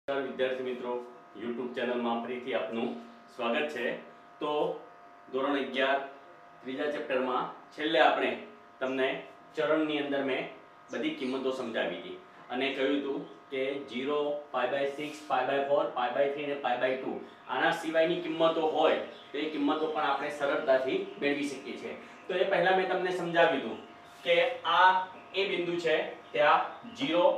નમસ્કાર વિદ્યાર્થી મિત્રો, YouTube ચેનલમાં ફરીથી આપનું સ્વાગત છે। તો ધોરણ 11 ત્રીજા ચેપ્ટરમાં છેલ્લે આપણે તમને ચરણની અંદર મેં બધી કિંમતો સમજાવી હતી અને કહ્યું હતું કે 0 π/6 π/4 π/3 અને π/2 આના સિવાયની કિંમતો હોય તો એ કિંમતો પણ આપણે સરળતાથી મેળવી શકીએ છીએ। તો એ પહેલા મેં તમને સમજાવ્યું હતું કે આ એ બિંદુ છે ત્યાં 0,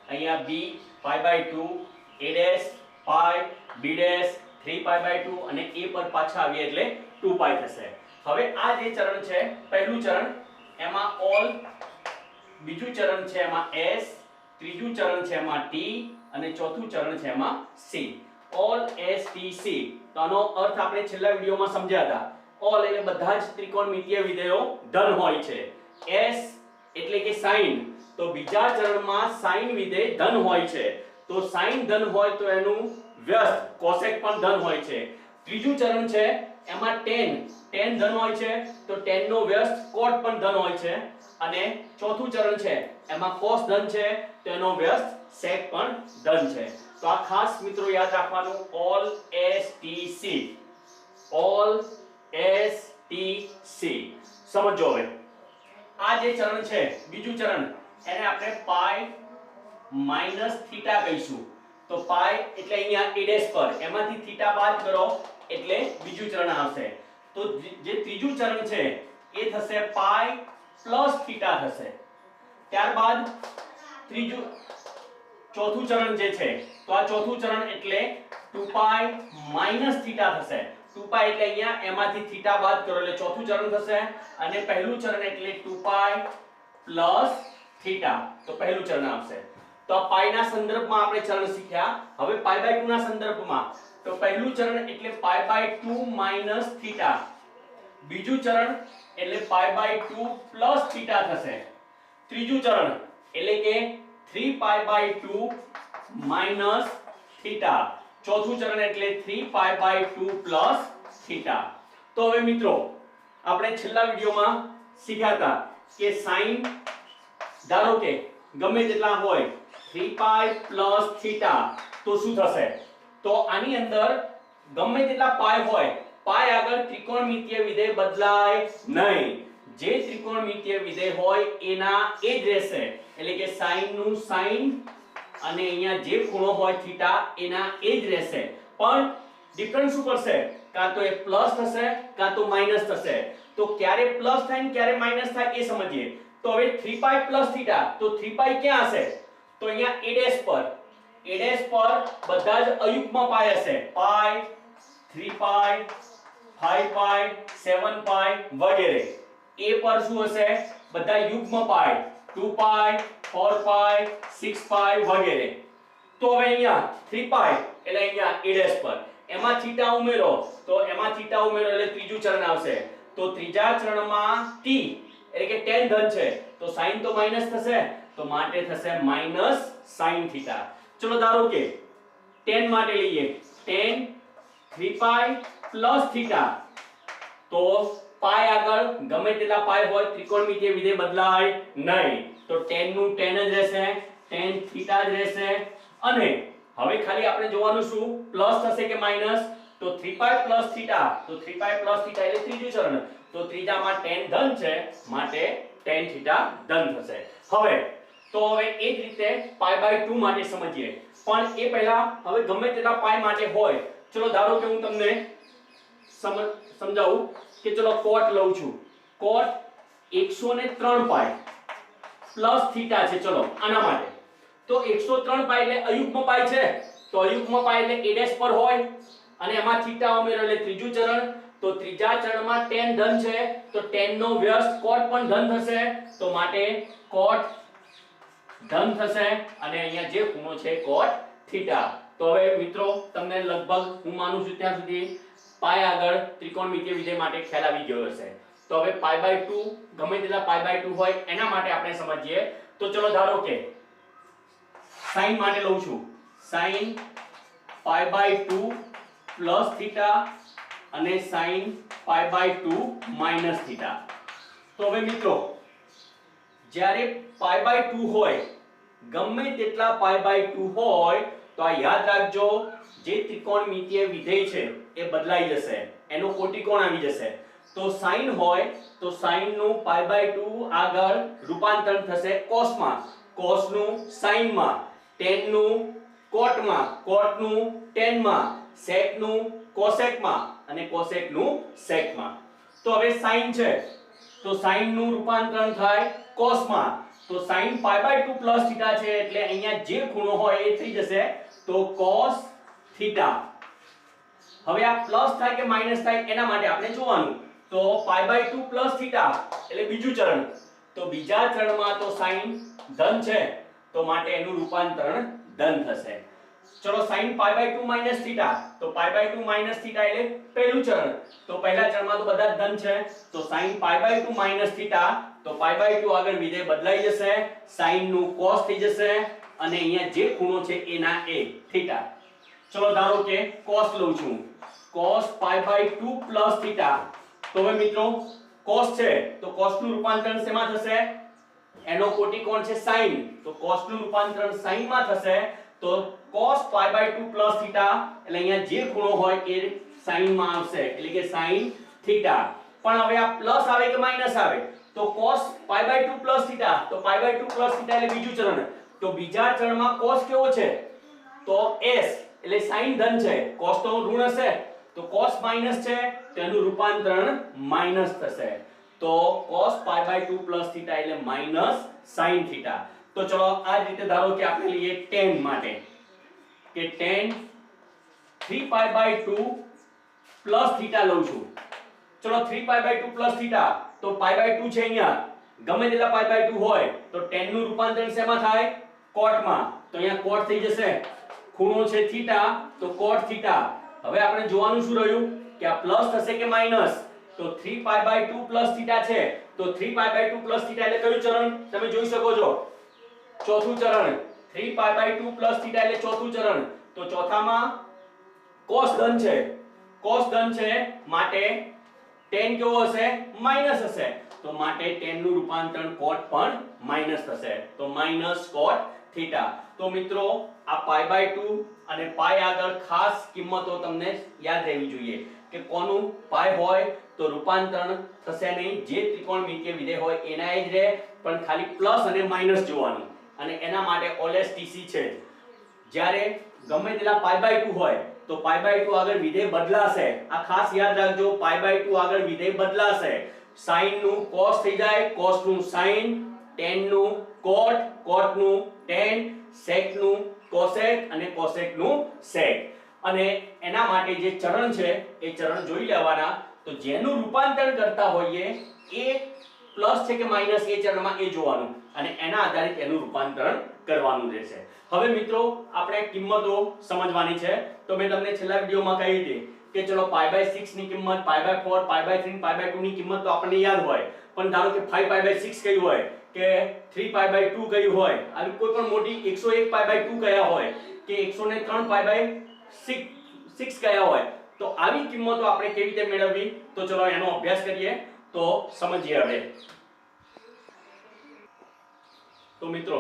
અહીંયા b π/2, a dash pi, b dash 3 π/2 અને a પર પાછા આવીએ એટલે 2 pi થશે। હવે આ જે ચરણ છે પહેલું ચરણ એમાં all, બીજું ચરણ છે એમાં s, ત્રીજું ચરણ છે એમાં t અને ચોથું ચરણ છે એમાં c। all s t c તો આનો અર્થ આપણે છેલ્લા વિડિયોમાં સમજ્યા હતા। all એટલે બધા જ ત્રિકોણમિતીય વિધેયો ધન હોય છે। s એટલે કે sin, તો બીજા ચરણમાં sin વિધેય ધન હોય છે, તો sin ધન હોય તો એનું વ્યસ્ત cosec પણ ધન હોય છે। ત્રીજું ચરણ છે એમાં tan ધન હોય છે તો tan નો વ્યસ્ત cot પણ ધન હોય છે અને ચોથું ચરણ છે એમાં cos ધન છે તો એનો વ્યસ્ત sec પણ ધન છે। તો આ ખાસ મિત્રો યાદ રાખવાનું, all s t c, all s t c। સમજો હવે આ જે ચરણ છે બીજું ચરણ એને આપણે પાઈ માઈનસ થીટા કહીશું। તો પાઈ એટલે અહીંયા a ડેશ પર એમાંથી થીટા બાદ કરો એટલે બીજું ચરણ આવશે। તો જે ત્રીજું ચરણ છે એ થશે પાઈ પ્લસ થીટા થશે। ત્યારબાદ ચોથું ચરણ જે છે તો આ ચોથું ચરણ એટલે 2 પાઈ માઈનસ થીટા થશે। 2 પાઈ એટલે અહીંયા એમાંથી થીટા બાદ કરો એટલે ચોથું ચરણ થશે અને પહેલું ચરણ એટલે 2 પાઈ પ્લસ થીટા, તો પહેલું ચરણ આવશે। તો આ પાઈ ના સંદર્ભમાં આપણે ચરણ શીખ્યા। હવે π/2 ના સંદર્ભમાં તો પહેલું ચરણ એટલે π/2 માઈનસ થીટા, બીજું ચરણ એટલે π/2 પ્લસ થીટા થશે, ત્રીજું ચરણ એટલે કે 3π/2 માઈનસ થીટા, ચોથું ચરણ એટલે 3π/2 પ્લસ થીટા। તો હવે મિત્રો આપણે છેલ્લા વિડિયોમાં શીખ્યા હતા કે sin ધારો કે ગમે તેટલા હોય 3π પ્લસ થીટા તો શું થશે? તો આની અંદર ગમે તેટલા પાઈ હોય, પાઈ આગળ ત્રિકોણમિતીય વિધેય બદલાય નહીં। જે ત્રિકોણમિતીય વિધેય હોય એના એ જ રહેશે, એટલે કે sin નું sin અને અહીંયા જે ખૂણો હોય થીટા એના એ જ રહેશે, પણ ડિફરન્સ શું પડશે? કાં તો એ પ્લસ થશે કાં તો માઈનસ થશે। તો ક્યારે પ્લસ થાય ને ક્યારે માઈનસ થાય એ સમજીએ। તો હવે 3π પ્લસ થીટા, તો 3π ક્યાં હશે? તો અહીંયા a ડેશ પર બધા જ અયુગ્મ પાઈ હશે, પાઈ, 3π, 5π, 7π વગેરે। a પર શું હશે? બધા યુગ્મ પાઈ, 2π, 4π, 6π વગેરે। તો હવે અહીંયા 3π એટલે અહીંયા a ડેશ પર એમાં થીટા ઉમેરો, તો એમાં થીટા ઉમેરો એટલે ત્રીજું ચરણ આવશે। તો ત્રીજા ચરણમાં t એટલે કે tan ધન છે તો sin તો માઈનસ થશે, તો માટે થશે માઈનસ sin થીટા। ચલો ધારો કે tan માટે લઈએ, tan 3π પ્લસ થીટા, તો પાઈ આગળ ગમે તેટલા પાઈ હોય ત્રિકોણમિતીય વિધેય બદલાય નહીં, તો tan નું tan જ રહેશે, tan થીટા જ રહેશે। અને હવે ખાલી આપણે જોવાનું શું પ્લસ થશે કે માઈનસ? તો 3π પ્લસ થીટા, તો 3π પ્લસ થીટા એટલે ત્રીજું ચરણ, તો ત્રીજામાં tan ધન છે માટે tan થીટા ધન થશે। હવે એ જ રીતે π/2 માટે સમજીએ, પણ એ પહેલા હવે ગમે તેટલા પાઈ માટે હોય, ચલો ધારો કે હું તમને સમજાવું કે ચલો cot લઉં છું, cot 103 પાઈ પ્લસ થીટા છે। ચલો આના માટે તો 103 પાઈ એટલે અયુગ્મ પાઈ છે, તો અયુગ્મ પાઈ એટલે a ડેશ પર હોય અને એમાં થીટા ઉમેરો એટલે ત્રીજું ચરણ, તો ત્રીજા ચરણમાં tan ધન છે તો tan નો વ્યસ્ત cot પણ ધન થશે, તો માટે cot ધન થશે અને અહીંયા જે ખૂણો છે cot થીટા। તો હવે મિત્રો તમને લગભગ હું માનું છું ત્યાં સુધી પાઈ આગળ ત્રિકોણમિતીય વિધેય માટે ખ્યાલ આવી ગયો હશે। તો હવે π/2 ગમે તેટલા π/2 હોય એના માટે આપણે સમજીએ। તો ચલો ધારો કે sin માટે લઉં છું, sin π/2 પ્લસ થીટા અને sin π/2 માઈનસ થીટા। તો હવે મિત્રો જ્યારે π/2 હોય, ગમે તેટલા π/2 હોય તો આ યાદ રાખજો, જે ત્રિકોણમિતિય વિધેય છે એ બદલાઈ જશે, એનો કોટિકોણ આવી જશે. તો sin હોય તો sin નું π/2 આગળ રૂપાંતરણ થશે cos માં, cos નું sin માં, tan નું cot માં, cot નું tan માં, sec નું cosec માં અને cosec નું sec માં. તો હવે sin છે તો sin નું રૂપાંતરણ થાય cos માં, તો sin π/2 પ્લસ થીટા છે એટલે અહીંયા જે ખૂણો હોય એ થઈ જશે તો cos થીટા. હવે આ પ્લસ થાય કે માઈનસ થાય એના માટે આપણે જોવાનું. તો π/2 પ્લસ થીટા એટલે બીજું ચરણ, તો બીજા ચરણમાં તો sin ધન છે તો માટે એનું રૂપાંતરણ ધન થશે. ચલો sin π/2 માઈનસ થીટા, તો π/2 માઈનસ થીટા એટલે પહેલું ચરણ, તો પહેલા ચરણમાં તો બધા ધન છે તો sin π/2 માઈનસ થીટા, તો π/2 આગળ વિધેય બદલાઈ જશે, sin નું cos થઈ જશે અને અહીંયા જે ખૂણો છે એના એ થીટા. ચલો ધારો કે cos લઉં છું, cos π/2 પ્લસ થીટા. તો હવે મિત્રો cos છે તો cos નું રૂપાંતરણ શેમાં થશે? એનો કોટિકોણ છે sin, તો cos નું રૂપાંતરણ sin માં થશે, તો cos π/2 પ્લસ થીટા એટલે અહીંયા જે ખૂણો હોય એ sin માં આવશે એટલે કે sin થીટા. પણ હવે આ પ્લસ આવે કે માઈનસ આવે? તો cos π/2 પ્લસ થીટા, તો π/2 પ્લસ થીટા એટલે બીજું ચરણ, તો બીજા ચરણમાં cos કેવો છે? તો s એટલે sin ધન છે, cos તો ઋણ હશે તો cos માઈનસ છે તો એનું રૂપાંતરણ માઈનસ થશે, તો cos π/2 પ્લસ થીટા એટલે માઈનસ sin થીટા. તો ચલો આ રીતે ધારો કે આપણે લઈએ tan માટે કે tan 3π/2 પ્લસ થીટા લઉં છું. ચલો 3π/2 પ્લસ થીટા, તો π/2 છે અહીંયા, ગમે તેટલા π/2 હોય તો tan નું રૂપાંતરણ શેમાં થાય? cot માં, તો અહીંયા cot થઈ જશે, ખૂણો છે થીટા તો cot થીટા. હવે આપણે જોવાનું શું રહ્યું કે આ પ્લસ થશે કે માઈનસ? તો 3π/2 પ્લસ થીટા છે તો 3π/2 પ્લસ થીટા એટલે કયું ચરણ? તમે જોઈ શકો છો ચોથું ચરણ. 3π/2 પ્લસ થીટા એટલે ચોથું ચરણ, તો ચોથામાં cos ધન છે, cos ધન છે માટે tan કેવો હશે? માઈનસ હશે, તો માટે tan નું રૂપાંતરણ cot પણ માઈનસ થશે, તો માઈનસ cot થીટા. તો મિત્રો આ π/2 અને પાઈ આગળ ખાસ કિંમતો તમને યાદ રહેવી જોઈએ કે કોનું પાઈ હોય તો રૂપાંતરણ થશે નહીં, જે ત્રિકોણમિતિય વિધેય હોય એના જ રહે, પણ ખાલી પ્લસ અને માઈનસ જોવાનું અને એના માટે ઓલવેઝ TC છે. જ્યારે ગમે તેટલા π/2 હોય તો π/2 આગળ વિધેય બદલાશે, આ ખાસ યાદ રાખજો, π/2 આગળ વિધેય બદલાશે, sin નું cos થઈ જાય, cos નું sin, tan નું cot, cot નું tan, sec નું cosec અને cosec નું sec. અને એના માટે જે ચરણ છે એ ચરણ જોઈ લેવાના, તો જેનું રૂપાંતરણ કરતા હોઈએ એ પ્લસ છે કે માઈનસ એ ચરણમાં એ જોવાનું અને એના આધારિત એનું રૂપાંતરણ કરવાનું રહેશે. હવે મિત્રો આપણે કિંમતો સમજવાની છે, તો મેં તમને છેલ્લા વિડિયોમાં કહી હતી કે ચલો π/6 ની કિંમત, π/4, π/3, π/2 ની કિંમત તો આપણને યાદ હોય, પણ ધારો કે 5π/6 કઈ હોય કે 3π/2 કઈ હોય, આવી કોઈ પણ મોટી 101π/2 કયા હોય કે 103π/6 કયા હોય, તો આવી કિંમતો આપણે કેવી રીતે મેળવવી? તો ચલો એનો અભ્યાસ કરીએ, તો સમજીએ. હવે તો મિત્રો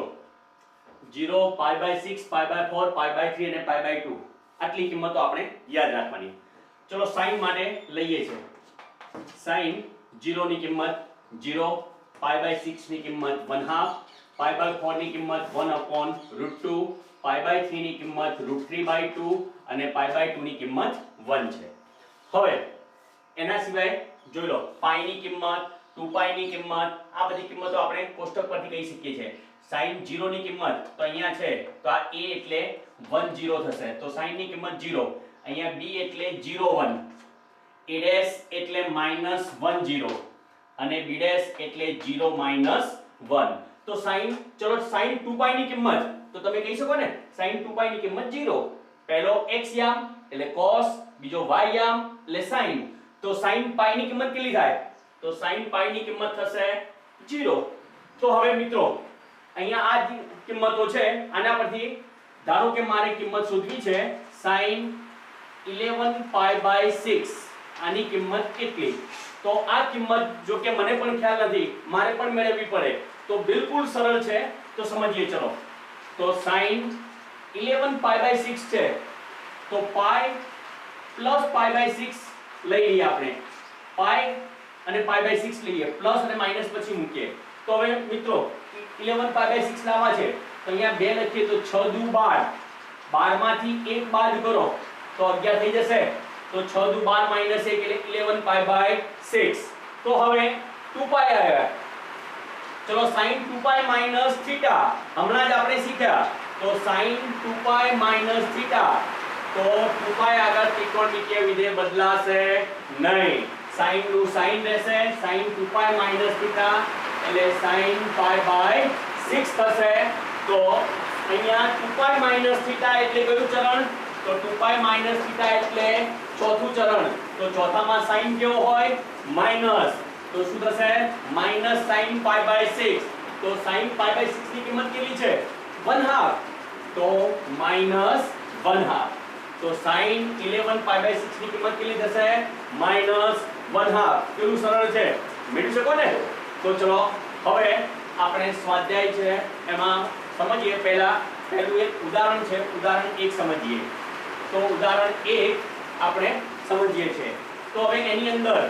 0, π/6, π/4, π/3 અને π/2 આટલી કિંમતો આપણે યાદ રાખવાની. ચલો sin માટે લઈએ છે, sin 0 ની કિંમત 0, π/6 ની કિંમત 1/2, π/4 ની કિંમત 1/√2, π/3 ની કિંમત √3/2 અને π/2 ની કિંમત 1 છે. હવે એના સિવાય જોઈ લો પાઈ ની કિંમત, 2π ની કિંમત, આ બધી કિંમતો આપણે કોષ્ટક પરથી કહી શકીએ છીએ. sin 0 ની કિંમત તો અહીંયા છે તો આ a એટલે 1 0 થશે, તો sin ની કિંમત 0, અહીંયા b એટલે 0 1, a' એટલે -1 0 અને b' એટલે 0 -1. તો sin, ચલો sin 2π ની કિંમત તો તમે કહી શકો ને sin 2π ની કિંમત 0, પહેલો x યામ એટલે cos, બીજો y યામ એટલે sin, તો sin π ની કિંમત કેટલી થાય? તો sin π ની કિંમત થશે 0. તો હવે મિત્રો અહીંયા આ કિંમતો છે, આના પરથી ધારો કે મારે કિંમત શોધવી છે sin 11π/6, આની કિંમત કેટલી? તો આ કિંમત જો કે મને પણ ખ્યાલ નથી, મારે પણ મેળવવી પડે, તો બિલકુલ સરળ છે, તો સમજીએ. ચલો તો sin 11 પાઈ બાય 6 છે તો પાઈ પ્લસ પાઈ બાય 6 લઈ લઈએ આપણે, પાઈ અને પાઈ બાય 6 લઈએ, પ્લસ અને માઈનસ પછી મૂકીએ તો હવે મિત્રો 11 પાઈ બાય 6 લાવવા છે તો અહીંયા 2 લખીએ તો 6 દુ 12, 12 માંથી 1 બાદ કરો તો 11 થઈ જશે, તો 6 દુ 12 માઈનસ 1 એટલે 11 પાઈ બાય 6. તો હવે 2 પાઈ આવ્યા, ચલો sin 2 પાઈ માઈનસ થીટા હમણાં જ આપણે શીખ્યા, તો sin 2 પાઈ માઈનસ થીટા, તો 2 પાઈ આગળ ત્રિકોણમિતિય વિધેય બદલાશે નહીં, sin નું sin રહેશે, sin 2 પાઈ માઈનસ થીટા એટલે sin પાઈ બાય 6 થશે. તો અહીંયા 2 પાઈ માઈનસ થીટા એટલે કયું ચરણ, તો 2 પાઈ માઈનસ થીટા એટલે ચોથું ચરણ, તો ચોથામાં sin કેવો હોય માઈનસ, તો શું થશે માઈનસ sin પાઈ બાય 6, તો sin પાઈ બાય 6 ની કિંમત કેટલી છે 1/2, તો માઈનસ 1/2, તો sin 11 પાઈ બાય 6 ની કિંમત કેટલી થશે માઈનસ 1/2. કેવું સરળ છે, મેળવી શકો ને. તો ચલો હવે આપણે સ્વાધ્યાય છે એમાં સમજીએ, પહેલું એક ઉદાહરણ છે, ઉદાહરણ 1 સમજીએ. તો ઉદાહરણ 1 આપણે સમજીએ છીએ. તો હવે એની અંદર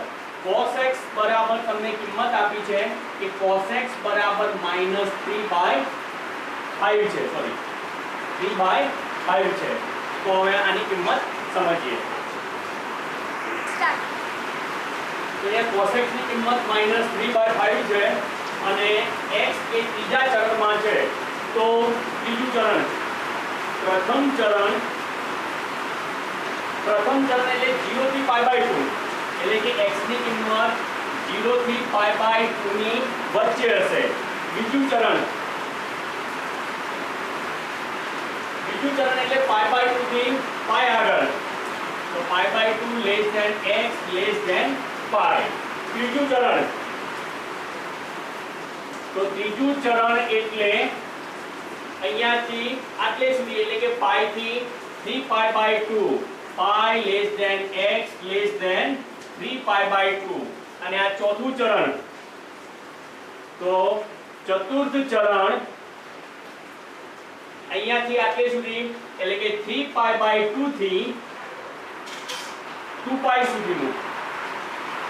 cos x બરાબર તમને કિંમત આપી છે કે cos x બરાબર -3/5 છે, સોરી 3/5 છે. તો હવે આની કિંમત સમજીએ. તો એ cos x ની કિંમત -3/5 છે અને x એ ત્રીજા ચરણમાં છે, તો ત્રીજું ચરણ, પ્રથમ ચરણ એટલે 0 થી પાઈ બાય 2, એટલે કે x ની કિંમત 0 થી પાઈ બાય 2 ની વચ્ચે હશે. બીજું ચરણ એટલે પાઈ બાય 2 થી પાઈ આગળ, તો pi by 2 less than x less than pi. ત્રીજું ચરણ, તો ત્રીજું ચરણ એટલે અહીંયાથી આટલે સુધી, એટલે કે પાઈ થી 3 pi by 2, pi less than x less than 3 pi by 2. અને આ ચોથું ચરણ, તો ચતુર્થ ચરણ અહીંયાથી આટલે સુધી, એટલે કે 3 પાઈ બાય 2 થી 2 પાઈ સુધીનું.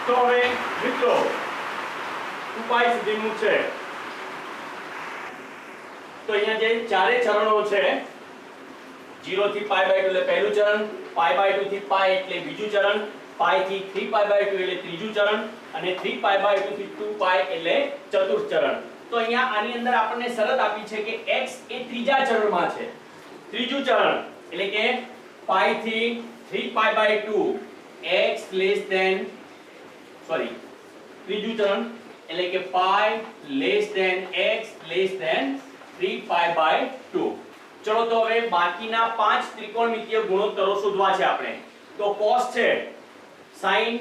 તો હવે મિત્રો 2 પાઈ સુધીનું છે, તો અહીંયા જે ચારે ચરણો છે 0 થી પાઈ બાય 2 એટલે પહેલું ચરણ, પાઈ બાય 2 થી પાઈ એટલે બીજું ચરણ, પાઈ થી 3 પાઈ બાય 2 એટલે ત્રીજું ચરણ અને 3 પાઈ બાય 2 થી 2 પાઈ એટલે ચતુર્થ ચરણ. તો અહીંયા આની અંદર આપણને શરત આપી છે કે x એ ત્રીજા ચરણમાં છે. ત્રીજું ચરણ એટલે કે પાઈ થી 3 pi by 2 x less than, sorry ત્રીજું ચરણ એટલે કે pi less than x less than 3 pi by 2. ચલો તો હવે બાકીના 5 ત્રિકોણમિતિય ગુણોત્તરો શોધવા છે આપણે. તો cos છે, sin,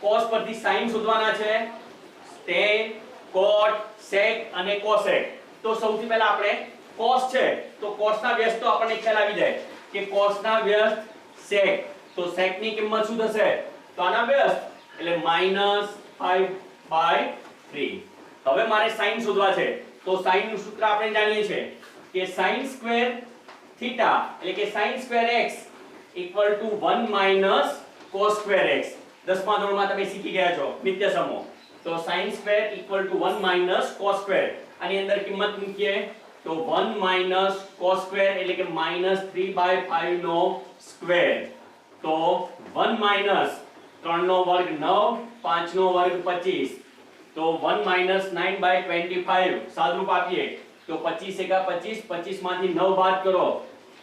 cos પરથી sin શોધવાના છે, tan, cot, sec અને cosec. તો સૌથી પહેલા આપણે cos છે, તો cos ના વ્યસ્ત તો આપણને ખ્યાલ આવી જાય કે cos ના વ્યસ્ત sec, તો sec ની કિંમત શું થશે, તો આના વ્યસ્ત એટલે -5/3. હવે મારે sin શોધવા છે, તો sin નું સૂત્ર આપણે જાણીએ છીએ કે sin સ્ક્વેર થીટા એટલે કે sin square x equal to 1 - cos square x. 10મા ધોરણમાં તમે શીખી ગયા છો નિત્ય સમો. તો sin square equal to 1 - cos square, આની અંદર કિંમત મૂકીએ તો 1 - cos સ્ક્વેર એટલે કે -3/5 નો સ્ક્વેર, તો 1 - 3 નો વર્ગ 9, 5 નો વર્ગ 25, તો 1 - 9/25 સાદુરૂપ આપીએ તો 25 એકા 25, 25 માંથી 9 બાદ કરો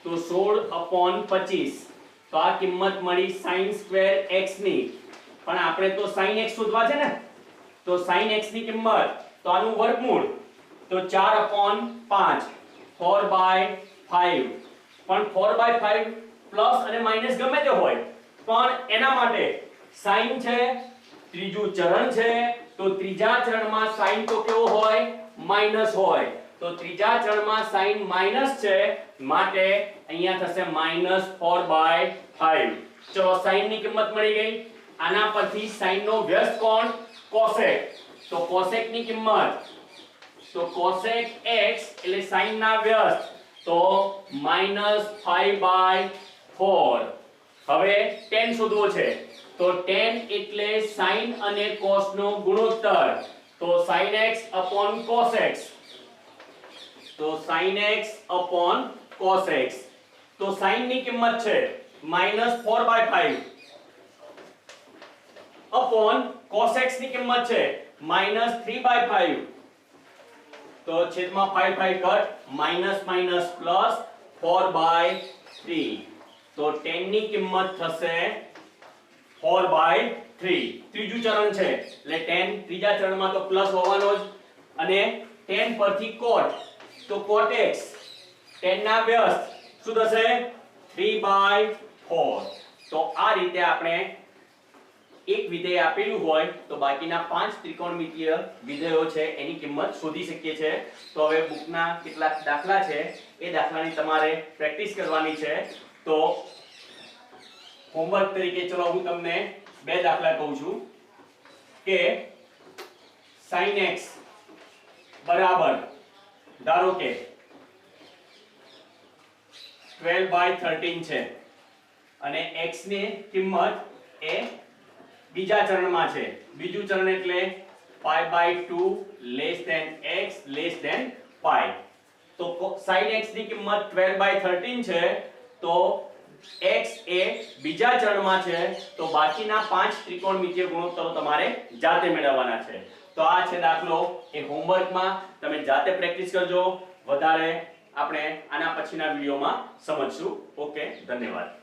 તો 16/25. તો આ કિંમત મળી sin સ્ક્વેર x ની. પણ આપણે તો sin x શોધવા છે ને, તો sin x ની કિંમત, તો આનું વર્ગમૂળ, તો 4/5, 4/5. પણ 4/5 પ્લસ અને માઈનસ ગમે તે હોય, પણ એના માટે sin છે, ત્રીજું ચરણ છે, તો ત્રીજા ચરણમાં sin તો કેવો હોય માઈનસ હોય, તો ત્રીજા ચરણમાં sin માઈનસ છે, માટે અહીંયા થશે -4/5. ચલો sin ની કિંમત મળી ગઈ. આના પરથી sin નો વ્યસ્ત કોણ, cosec, તો cosec ની કિંમત, તો cosec x એટલે sin ના વ્યસ્ત તો -5/4. હવે tan શોધવો છે તો tan એટલે sin અને cos નો ગુણોત્તર, તો sin x upon cos x, તો sin x upon cos x. તો sin ની કિંમત છે -4/5 upon cos x ની કિંમત છે -3/5. તો છેદમાં 5 કટ, માઈનસ માઈનસ પ્લસ 4/3. તો tan ની કિંમત થશે 4/3. ત્રીજું ચરણ છે એટલે tan ત્રીજા ચરણમાં તો પ્લસ હોવાનો જ, અને tan પરથી cot, તો cot x, tan ના વ્યસ્ત શું થશે 3/4. તો આ રીતે આપણે એક વિધેય આપેલું હોય તો બાકીના 5 ત્રિકોણમિતીય વિધેયો છે એની કિંમત શોધી શકીએ છે. તો હવે બુકના કેટલાક દાખલા છે એ દાખલાની તમારે પ્રેક્ટિસ કરવાની છે. તો હોમવર્ક તરીકે ચલો હું તમને બે દાખલા કહું છું કે sin x બરાબર ધારો કે 12/13 છે અને x ની કિંમત એ બીજા ચરણમાં છે. બીજું ચરણ એટલે 5/2 less than x less than 5. તો sin x ની કિંમત 12/13 છે, તો x એ બીજા ચરણમાં છે, તો બાકીના 5 ત્રિકોણમિતીય ગુણોત્તરો તમારે જાતે મેળવવાના છે. તો આ છે દાખલો, એ હોમવર્કમાં તમે જાતે પ્રેક્ટિસ કરજો. વધારે આપણે આના પછીના વિડિયોમાં સમજશું. ઓકે, ધન્યવાદ.